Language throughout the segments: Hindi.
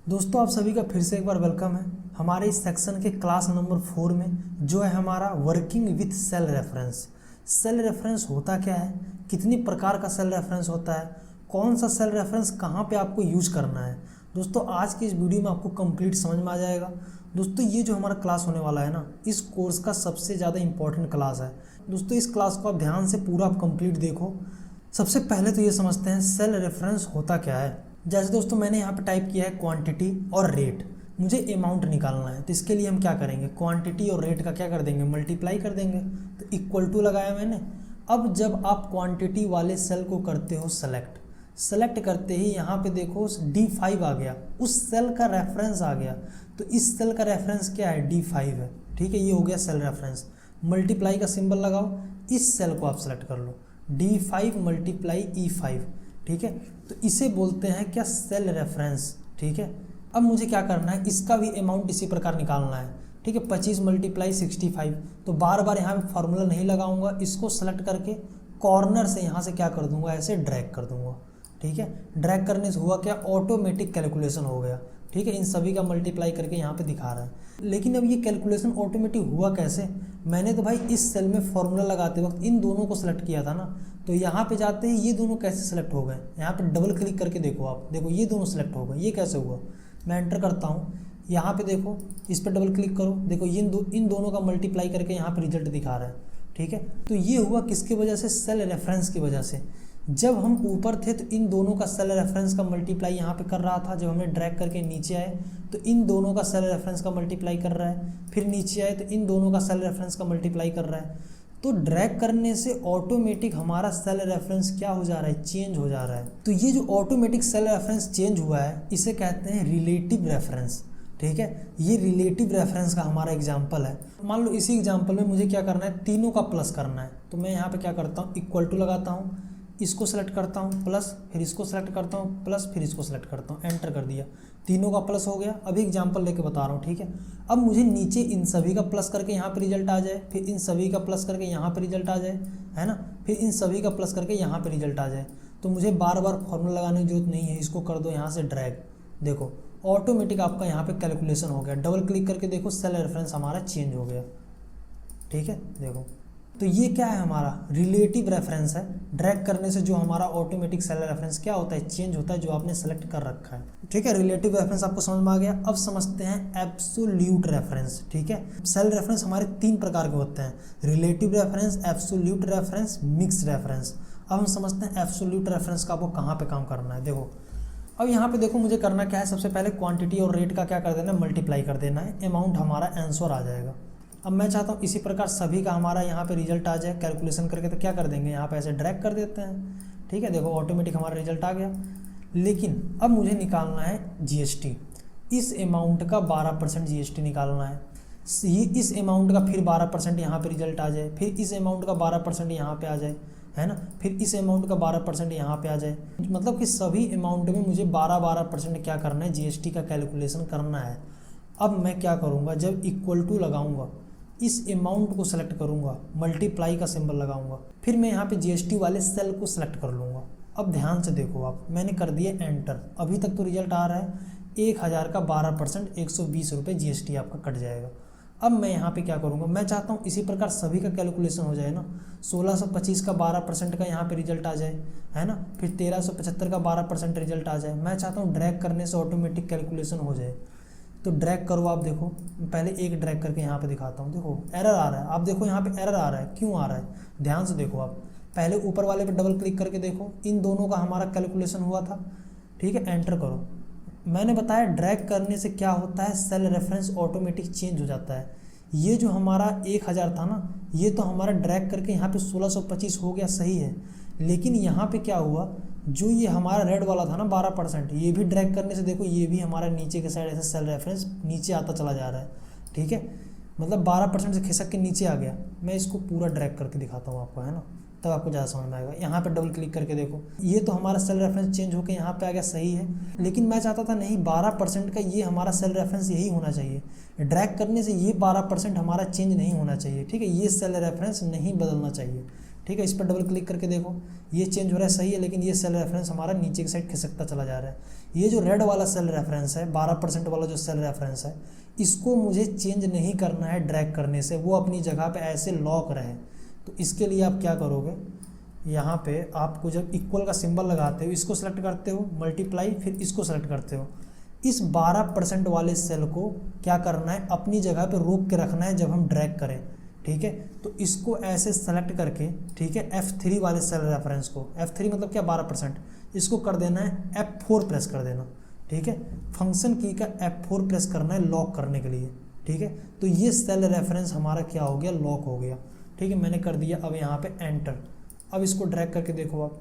दोस्तों आप सभी का फिर से एक बार वेलकम है हमारे इस सेक्शन के क्लास नंबर 4 में, जो है हमारा working with cell reference. Cell reference होता क्या है, कितनी प्रकार का सेल रेफरेंस होता है, कौन सा सेल रेफरेंस कहाँ पे आपको यूज करना है। दोस्तों आज की इस वीडियो में आपको कंप्लीट समझ में आ जाएगा। दोस्तों ये जो हमारा क्लास होने वाला है ना, इस कोर्स का सबसे ज़्यादा इंपॉर्टेंट क्लास है। दोस्तों इस क्लास को आप ध्यान से पूरा आप कंप्लीट देखो। सबसे पहले तो ये समझते हैं सेल रेफरेंस होता क्या है। जैसे दोस्तों मैंने यहाँ पे टाइप किया है क्वांटिटी और रेट, मुझे अमाउंट निकालना है। तो इसके लिए हम क्या करेंगे, क्वांटिटी और रेट का क्या कर देंगे, मल्टीप्लाई कर देंगे। तो इक्वल टू लगाया मैंने। अब जब आप क्वांटिटी वाले सेल को करते हो सेलेक्ट करते ही यहाँ पे देखो D5 आ गया, उस सेल का रेफरेंस आ गया। तो इस सेल का रेफरेंस क्या है, D5 है। ठीक है, ये हो गया सेल रेफरेंस। मल्टीप्लाई का सिंबल लगाओ, इस सेल को आप सेलेक्ट कर लो, D5 मल्टीप्लाई E5। ठीक है, तो इसे बोलते हैं क्या, सेल रेफरेंस। ठीक है, अब मुझे क्या करना है, इसका भी अमाउंट इसी प्रकार निकालना है। ठीक है, 25 मल्टीप्लाई 65। तो बार बार यहाँ पे फार्मूला नहीं लगाऊंगा, इसको सेलेक्ट करके कॉर्नर से यहाँ से क्या कर दूंगा, ऐसे ड्रैग कर दूंगा। ठीक है, ड्रैग करने से हुआ क्या, ऑटोमेटिक कैलकुलेशन हो गया। ठीक है, इन सभी का मल्टीप्लाई करके यहाँ पे दिखा रहा है। लेकिन अब ये कैलकुलेशन ऑटोमेटिक हुआ कैसे, मैंने तो भाई इस सेल में फॉर्मूला लगाते वक्त इन दोनों को सेलेक्ट किया था ना। तो यहाँ पे जाते ही ये दोनों कैसे सेलेक्ट हो गए, यहाँ पे डबल क्लिक करके देखो आप, देखो ये दोनों सेलेक्ट हो गए। ये कैसे हुआ, मैं एंटर करता हूँ, यहाँ पे देखो, इस पर डबल क्लिक करो, देखो इन दोनों का मल्टीप्लाई करके यहाँ पे रिजल्ट दिखा रहा है। ठीक है, तो ये हुआ किसकी वजह से, सेल रेफरेंस की वजह से। जब हम ऊपर थे तो इन दोनों का सेल रेफरेंस का मल्टीप्लाई यहाँ पे कर रहा था, जब हमें ड्रैग करके नीचे आए तो इन दोनों का सेल रेफरेंस का मल्टीप्लाई कर रहा है, फिर नीचे आए तो इन दोनों का सेल रेफरेंस का मल्टीप्लाई कर रहा है। तो ड्रैग करने से ऑटोमेटिक हमारा सेल रेफरेंस क्या हो जा रहा है, चेंज हो जा रहा है। तो ये जो ऑटोमेटिक सेल रेफरेंस चेंज हुआ है, इसे कहते हैं रिलेटिव रेफरेंस। ठीक है, ये रिलेटिव रेफरेंस का हमारा एग्जाम्पल है। मान लो इसी एग्जाम्पल में मुझे क्या करना है, तीनों का प्लस करना है। तो मैं यहाँ पे क्या करता हूँ, इक्वल टू लगाता हूँ, इसको सेलेक्ट करता हूँ प्लस, फिर इसको सेलेक्ट करता हूँ प्लस, फिर इसको सेलेक्ट करता हूँ, एंटर कर दिया, तीनों का प्लस हो गया। अभी एग्जांपल लेके बता रहा हूँ। ठीक है, अब मुझे नीचे इन सभी का प्लस करके यहाँ पे रिजल्ट आ जाए, फिर इन सभी का प्लस करके यहाँ पे रिजल्ट आ जाए, है ना, फिर इन सभी का प्लस करके यहाँ पे रिजल्ट आ जाए। तो मुझे बार बार फॉर्मूला लगाने की जरूरत नहीं है, इसको कर दो यहाँ से ड्रैग, देखो ऑटोमेटिक आपका यहाँ पे कैलकुलेशन हो गया। डबल क्लिक करके देखो, सेल रेफरेंस हमारा चेंज हो गया। ठीक है, देखो, तो ये क्या है, हमारा रिलेटिव रेफरेंस है। ड्रैग करने से जो हमारा ऑटोमेटिक सेल रेफरेंस क्या होता है, चेंज होता है, जो आपने सेलेक्ट कर रखा है। ठीक है, रिलेटिव रेफरेंस आपको समझ में आ गया। अब समझते हैं एब्सोल्यूट रेफरेंस। ठीक है, सेल रेफरेंस हमारे 3 प्रकार के होते हैं, relative reference, absolute reference, mix reference. अब हम समझते हैं एब्सोल्यूट रेफरेंस का आपको कहाँ पे काम करना है। देखो अब यहाँ पे देखो, मुझे करना क्या है, सबसे पहले क्वांटिटी और रेट का क्या कर देना है, मल्टीप्लाई कर देना है, अमाउंट हमारा आंसर आ जाएगा। अब मैं चाहता हूँ इसी प्रकार सभी का हमारा यहाँ पे रिजल्ट आ जाए कैलकुलेशन करके। तो क्या कर देंगे, यहाँ पे ऐसे ड्रैग कर देते हैं। ठीक है, देखो ऑटोमेटिक हमारा रिजल्ट आ गया। लेकिन अब मुझे निकालना है GST, इस अमाउंट का 12% GST निकालना है। इस अमाउंट का फिर 12% यहाँ पे रिजल्ट आ जाए, फिर इस अमाउंट का 12% यहाँ पे आ जाए, है ना, फिर इस अमाउंट का 12% यहाँ पे आ जाए। मतलब कि सभी अमाउंट में मुझे 12% क्या करना है, GST का कैलकुलेशन करना है। अब मैं क्या करूँगा, जब इक्वल टू लगाऊंगा, इस अमाउंट को सेलेक्ट करूंगा, मल्टीप्लाई का सिंबल लगाऊंगा, फिर मैं यहाँ पे GST वाले सेल को सेलेक्ट कर लूँगा। अब ध्यान से देखो आप, मैंने कर दिया एंटर। अभी तक तो रिजल्ट आ रहा है 1000 का 12%, 120 रुपये GST आपका कट जाएगा। अब मैं यहाँ पे क्या करूँगा, मैं चाहता हूँ इसी प्रकार सभी का कैलकुलेशन हो जाए ना। 1625 का 12% का यहाँ पे रिजल्ट आ जाए, है ना, फिर 1375 का 12% रिजल्ट आ जाए। मैं चाहता हूँ ड्रैग करने से ऑटोमेटिक कैलकुलेशन हो जाए। तो ड्रैग करो आप, देखो पहले एक ड्रैग करके यहाँ पे दिखाता हूँ। देखो एरर आ रहा है, आप देखो यहाँ पे एरर आ रहा है, क्यों आ रहा है, ध्यान से देखो आप। पहले ऊपर वाले पे डबल क्लिक करके देखो, इन दोनों का हमारा कैलकुलेशन हुआ था। ठीक है, एंटर करो। मैंने बताया ड्रैग करने से क्या होता है, सेल रेफरेंस ऑटोमेटिक चेंज हो जाता है। ये जो हमारा 1000 था ना, ये तो हमारा ड्रैग करके यहाँ पे 1625 हो गया, सही है। लेकिन यहाँ पे क्या हुआ, जो ये हमारा रेड वाला था ना 12%, ये भी ड्रैग करने से देखो, ये भी हमारा नीचे के साइड ऐसे सेल रेफरेंस नीचे आता चला जा रहा है। ठीक है, मतलब 12% से खिसक के नीचे आ गया। मैं इसको पूरा ड्रैग करके दिखाता हूँ आपको, है ना, तब आपको ज़्यादा समझ में आएगा। यहाँ पे डबल क्लिक करके देखो, ये तो हमारा सेल रेफरेंस चेंज होकर यहाँ पे आ गया, सही है। लेकिन मैं चाहता था नहीं, 12% का ये हमारा सेल रेफरेंस यही होना चाहिए। ड्रैग करने से ये 12% हमारा चेंज नहीं होना चाहिए। ठीक है, ये सेल रेफरेंस नहीं बदलना चाहिए। ठीक है, इस पर डबल क्लिक करके देखो ये चेंज हो रहा है, सही है, लेकिन ये सेल रेफरेंस हमारा नीचे की साइड खिसकता चला जा रहा है। ये जो रेड वाला सेल रेफरेंस है 12% वाला जो सेल रेफरेंस है, इसको मुझे चेंज नहीं करना है ड्रैग करने से, वो अपनी जगह पे ऐसे लॉक रहे। तो इसके लिए आप क्या करोगे, यहाँ पे आपको जब इक्वल का सिंबल लगाते हो इसको सेलेक्ट करते हो, मल्टीप्लाई, फिर इसको सेलेक्ट करते हो। इस 12% वाले सेल को क्या करना है, अपनी जगह पे रोक के रखना है जब हम ड्रैग करें। ठीक है, तो इसको ऐसे सेलेक्ट करके, ठीक है, F3 वाले सेल रेफरेंस को, F3 मतलब क्या 12%, इसको कर देना है F4 प्रेस कर देना। ठीक है, फंक्शन की का F4 प्रेस करना है लॉक करने के लिए। ठीक है, तो ये सेल रेफरेंस हमारा क्या हो गया, लॉक हो गया। ठीक है, मैंने कर दिया। अब यहाँ पे एंटर। अब इसको ड्रैग करके देखो, आप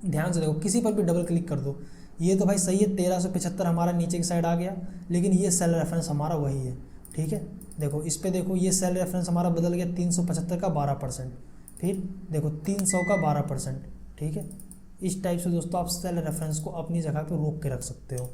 ध्यान से देखो, किसी पर भी डबल क्लिक कर दो। ये तो भाई सही है, 1375 हमारा नीचे की साइड आ गया, लेकिन ये सेल रेफरेंस हमारा वही है। ठीक है, देखो इस पे देखो, ये सेल रेफरेंस हमारा बदल गया 375 का 12%, फिर देखो 300 का 12%। ठीक है, इस टाइप से दोस्तों आप सेल रेफरेंस को अपनी जगह पे रोक के रख सकते हो।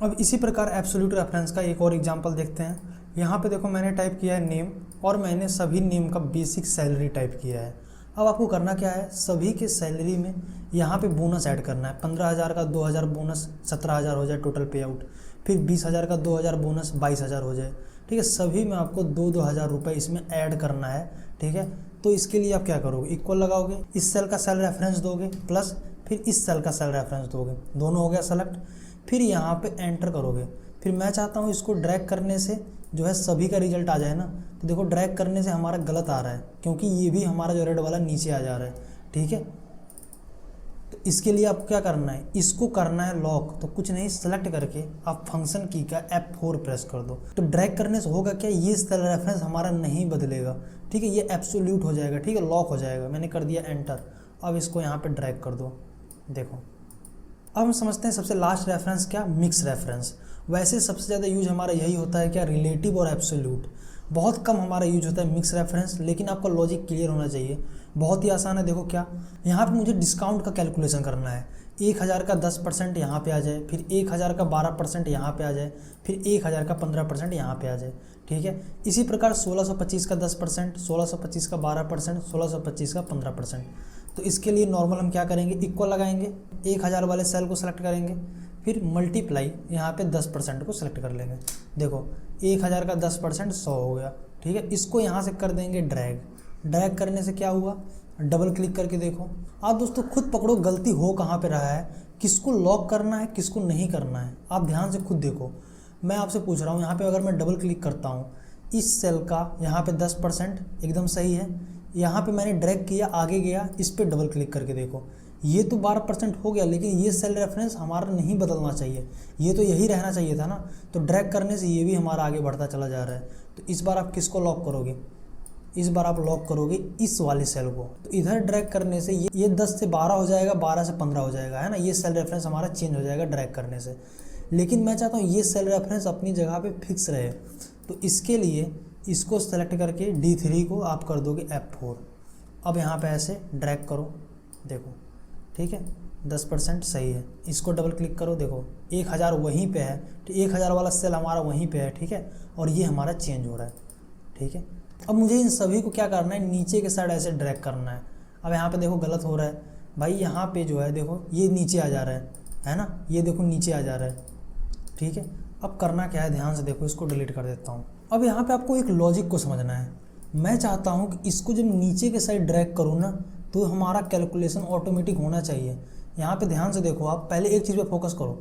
अब इसी प्रकार एब्सोल्यूट रेफरेंस का एक और एग्जांपल देखते हैं। यहाँ पे देखो मैंने टाइप किया है नेम, और मैंने सभी नेम का बेसिक सैलरी टाइप किया है। अब आपको करना क्या है, सभी के सैलरी में यहाँ पे बोनस ऐड करना है। 15,000 का 2,000 बोनस 17,000 हो जाए टोटल पे आउट, फिर 20,000 का 2,000 बोनस 22,000 हो जाए। ठीक है, सभी में आपको 2-2 हज़ार रुपये इसमें ऐड करना है। ठीक है, तो इसके लिए आप क्या करोगे, इक्वल लगाओगे, इस सेल का सेल रेफरेंस दोगे, प्लस फिर इस सेल का सेल रेफरेंस दोगे, दोनों हो गया सेलेक्ट। फिर यहाँ पे एंटर करोगे। फिर मैं चाहता हूँ इसको ड्रैग करने से जो है सभी का रिजल्ट आ जाए ना, तो देखो ड्रैग करने से हमारा गलत आ रहा है, क्योंकि ये भी हमारा जो रेड वाला नीचे आ जा रहा है। ठीक है, तो इसके लिए आपको क्या करना है, इसको करना है लॉक। तो कुछ नहीं, सेलेक्ट करके आप फंक्शन की का F4 प्रेस कर दो। तो ड्रैग करने से होगा क्या, ये सेल रेफरेंस हमारा नहीं बदलेगा। ठीक है, ये एब्सोल्यूट हो जाएगा। ठीक है, लॉक हो जाएगा। मैंने कर दिया एंटर। अब इसको यहाँ पे ड्रैग कर दो। देखो अब हम समझते हैं सबसे लास्ट रेफरेंस क्या, मिक्स रेफरेंस। वैसे सबसे ज़्यादा यूज हमारा यही होता है क्या, रिलेटिव और एब्सोल्यूट। बहुत कम हमारा यूज होता है मिक्स रेफरेंस, लेकिन आपका लॉजिक क्लियर होना चाहिए। बहुत ही आसान है। देखो क्या, यहाँ पे मुझे डिस्काउंट का कैलकुलेशन करना है। 1,000 का 10% यहाँ पे आ जाए, फिर 1,000 का 12% यहाँ पे आ जाए, फिर 1,000 का 15% यहाँ पे आ जाए। ठीक है, इसी प्रकार 1625 का 10%, 1625 का 12%, 1625 का 15%। तो इसके लिए नॉर्मल हम क्या करेंगे, इक्वल लगाएंगे, 1,000 वाले सेल को सेलेक्ट करेंगे, फिर मल्टीप्लाई यहाँ पे 10% को सिलेक्ट कर लेंगे। देखो 1,000 का 10% 100 हो गया। ठीक है, इसको यहाँ से कर देंगे ड्रैग। ड्रैग करने से क्या हुआ, डबल क्लिक करके देखो। आप दोस्तों खुद पकड़ो गलती हो कहाँ पे रहा है, किसको लॉक करना है किसको नहीं करना है, आप ध्यान से खुद देखो। मैं आपसे पूछ रहा हूँ, यहाँ पे अगर मैं डबल क्लिक करता हूँ, इस सेल का यहाँ पे 10% एकदम सही है। यहाँ पे मैंने ड्रैग किया, आगे गया, इस पर डबल क्लिक करके देखो, ये तो 12% हो गया, लेकिन ये सेल रेफरेंस हमारा नहीं बदलना चाहिए, ये तो यही रहना चाहिए था ना। तो ड्रैग करने से ये भी हमारा आगे बढ़ता चला जा रहा है। तो इस बार आप किसको लॉक करोगे, इस बार आप लॉक करोगे इस वाले सेल को। तो इधर ड्रैग करने से ये 10 से 12 हो जाएगा, 12 से 15 हो जाएगा, है ना। ये सेल रेफरेंस हमारा चेंज हो जाएगा ड्रैग करने से। लेकिन मैं चाहता हूँ ये सेल रेफरेंस अपनी जगह पे फिक्स रहे। तो इसके लिए इसको सेलेक्ट करके D3 को आप कर दोगे F4। अब यहाँ पे ऐसे ड्रैग करो, देखो ठीक है 10% सही है। इसको डबल क्लिक करो, देखो 1,000 वहीं पे है, तो 1,000 वाला सेल हमारा वहीं पे है। ठीक है, और ये हमारा चेंज हो रहा है। ठीक है, अब मुझे इन सभी को क्या करना है, नीचे के साइड ऐसे ड्रैग करना है। अब यहाँ पे देखो गलत हो रहा है भाई, यहाँ पे जो है देखो ये नीचे आ जा रहा है ना, ये देखो नीचे आ जा रहा है। ठीक है, अब करना क्या है, ध्यान से देखो, इसको डिलीट कर देता हूँ। अब यहाँ पे आपको एक लॉजिक को समझना है। मैं चाहता हूँ कि इसको जब नीचे के साइड ड्रैग करूँ ना, तो हमारा कैलकुलेशन ऑटोमेटिक होना चाहिए। यहाँ पे ध्यान से देखो, आप पहले एक चीज़ पे फोकस करो,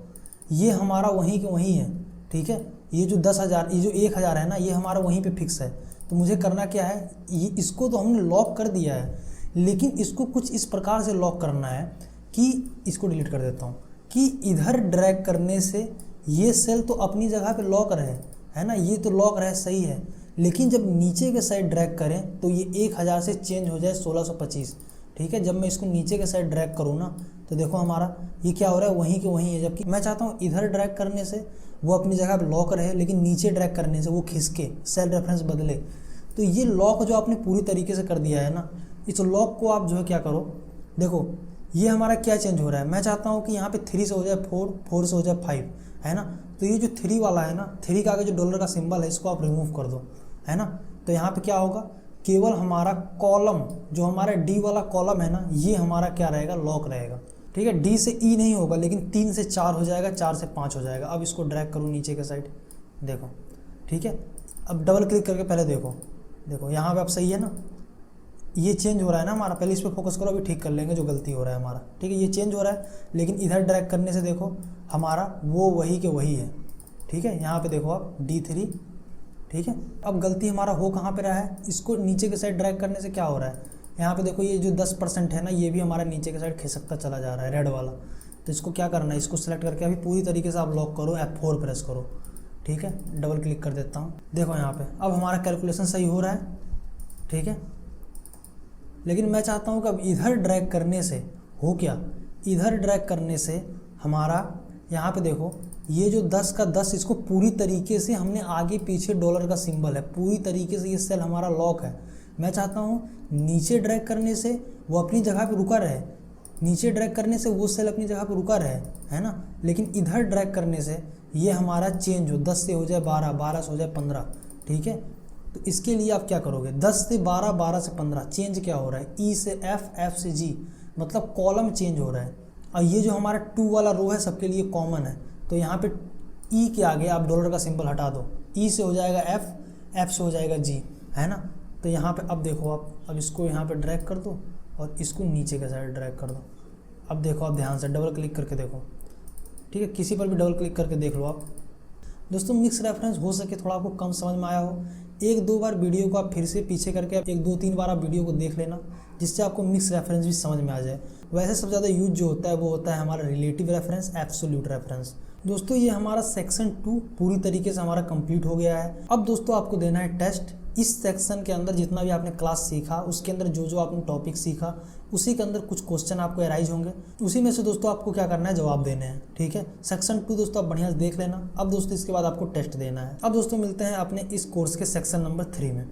ये हमारा वहीं के वहीं है। ठीक है, ये जो 10,000, ये जो 1,000 है ना, ये हमारा वहीं पे फिक्स है। तो मुझे करना क्या है, ये इसको तो हमने लॉक कर दिया है, लेकिन इसको कुछ इस प्रकार से लॉक करना है कि इसको डिलीट कर देता हूँ, कि इधर ड्रैग करने से ये सेल तो अपनी जगह पे लॉक रहे, है ना, ये तो लॉक रहे, सही है। लेकिन जब नीचे के साइड ड्रैग करें तो ये 1,000 से चेंज हो जाए 1625। ठीक है, जब मैं इसको नीचे के साइड ड्रैग करूँ ना, तो देखो हमारा ये क्या हो रहा है, वहीं के वहीं है। जबकि मैं चाहता हूँ इधर ड्रैग करने से वो अपनी जगह पे लॉक रहे, लेकिन नीचे ड्रैग करने से वो खिसके, सेल रेफरेंस बदले। तो ये लॉक जो आपने पूरी तरीके से कर दिया है ना, इस लॉक को आप जो है क्या करो, देखो ये हमारा क्या चेंज हो रहा है। मैं चाहता हूँ कि यहाँ पे 3 से हो जाए 4, 4 से हो जाए 5, है ना। तो ये जो 3 वाला है ना, 3 का आगे जो डॉलर का सिंबल है, इसको आप रिमूव कर दो, है ना। तो यहाँ पे क्या होगा, केवल हमारा कॉलम, जो हमारा डी वाला कॉलम है ना, ये हमारा क्या रहेगा, लॉक रहेगा। ठीक है, डी से ई नहीं होगा, लेकिन 3 से 4 हो जाएगा, 4 से 5 हो जाएगा। अब इसको ड्रैग करूँ नीचे के साइड, देखो। ठीक है, अब डबल क्लिक करके पहले देखो, देखो यहाँ पे अब सही है ना, ये चेंज हो रहा है ना हमारा। पहले इस पर फोकस करो, अभी ठीक कर लेंगे जो गलती हो रहा है हमारा। ठीक है, ये चेंज हो रहा है, लेकिन इधर ड्रैग करने से देखो हमारा वो वही के वही है। ठीक है, यहाँ पे देखो आप D3। ठीक है, अब गलती हमारा हो कहाँ पे रहा है, इसको नीचे के साइड ड्रैग करने से क्या हो रहा है, यहाँ पे देखो ये जो 10% है ना, ये भी हमारा नीचे के साइड खिसकता चला जा रहा है, रेड वाला। तो इसको क्या करना है, इसको सेलेक्ट करके अभी पूरी तरीके से आप लॉक करो, F4 प्रेस करो। ठीक है, डबल क्लिक कर देता हूँ, देखो यहाँ पे अब हमारा कैलकुलेशन सही हो रहा है। ठीक है, लेकिन मैं चाहता हूँ कि अब इधर ड्रैग करने से हो क्या, इधर ड्रैग करने से हमारा यहाँ पे देखो ये जो 10 का 10, इसको पूरी तरीके से हमने आगे पीछे डॉलर का सिंबल है, पूरी तरीके से ये सेल हमारा लॉक है। मैं चाहता हूँ नीचे ड्रैग करने से वो अपनी जगह पे रुका रहे, नीचे ड्रैग करने से वो सेल अपनी जगह पे रुका रहे, है ना। लेकिन इधर ड्रैग करने से ये हमारा चेंज हो, 10 से हो जाए 12, 12 से हो जाए 15। ठीक है, तो इसके लिए आप क्या करोगे, 10 से 12, 12 से 15, चेंज क्या हो रहा है, ई से एफ, एफ से जी, मतलब कॉलम चेंज हो रहा है। और ये जो हमारा 2 वाला रो है सबके लिए कॉमन है, तो यहाँ पे ई के आगे आप डॉलर का सिंबल हटा दो, ई से हो जाएगा एफ, एफ से हो जाएगा जी, है ना। तो यहाँ पे अब देखो आप, अब इसको यहाँ पे ड्रैग कर दो और इसको नीचे के साइड ड्रैग कर दो। अब देखो आप ध्यान से डबल क्लिक करके देखो। ठीक है, किसी पर भी डबल क्लिक करके देख लो आप। दोस्तों मिक्स रेफरेंस हो सके थोड़ा आपको कम समझ में आया हो, 1-2 बार वीडियो को आप फिर से पीछे करके 1-2-3 बार आप वीडियो को देख लेना, जिससे आपको मिक्स रेफरेंस भी समझ में आ जाए। वैसे सबसे ज़्यादा यूज जो होता है वो होता है हमारा रिलेटिव रेफरेंस, एब्सोल्यूट रेफरेंस। दोस्तों ये हमारा सेक्शन 2 पूरी तरीके से हमारा कंप्लीट हो गया है। अब दोस्तों आपको देना है टेस्ट। इस सेक्शन के अंदर जितना भी आपने क्लास सीखा, उसके अंदर जो जो आपने टॉपिक सीखा, उसी के अंदर कुछ क्वेश्चन आपको अराइज होंगे, उसी में से दोस्तों आपको क्या करना है, जवाब देने हैं। ठीक है, सेक्शन 2 दोस्तों आप बढ़िया से देख लेना। अब दोस्तों इसके बाद आपको टेस्ट देना है। अब दोस्तों मिलते हैं अपने इस कोर्स के सेक्शन नंबर 3 में।